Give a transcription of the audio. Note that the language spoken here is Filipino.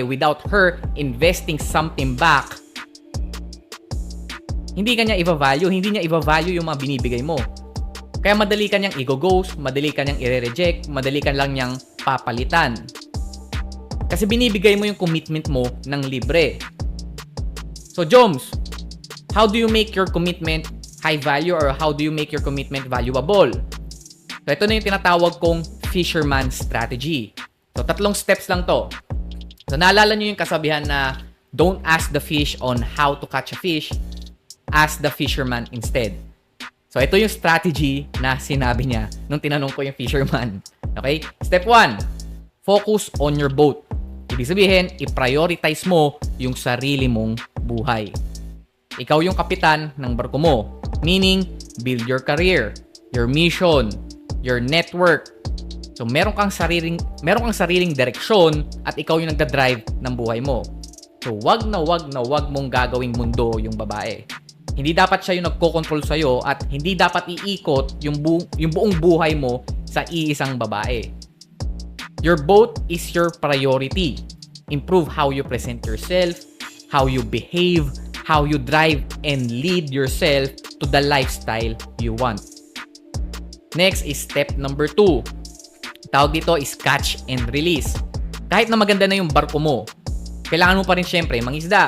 without her investing something back, hindi niya i-value yung mga binibigay mo. Kaya madali ka niyang i-ghost, madali ka niyang i-reject, madali ka lang niyang papalitan. Kasi binibigay mo yung commitment mo ng libre. So, Joms, how do you make your commitment high value or how do you make your commitment valuable? So, ito na yung tinatawag kong fisherman strategy. So, 3 steps lang to. So, naalala nyo yung kasabihan na don't ask the fish on how to catch a fish, ask the fisherman instead. So, ito yung strategy na sinabi niya nung tinanong ko yung fisherman. Okay? Step 1, focus on your boat. Ibig sabihin, i-prioritize mo yung sarili mong buhay. Ikaw yung kapitan ng barko mo. Meaning, build your career, your mission, your network. So, meron kang sariling direksyon at ikaw yung nagda-drive ng buhay mo. So, wag mong gagawing mundo yung babae. Hindi dapat siya yung nagko-control sa'yo at hindi dapat iikot yung buong buhay mo sa iisang babae. Your boat is your priority. Improve how you present yourself, how you behave, how you drive and lead yourself to the lifestyle you want. Next is step number 2. Tawag dito is catch and release. Kahit na maganda na yung barko mo, kailangan mo pa rin syempre mangisda.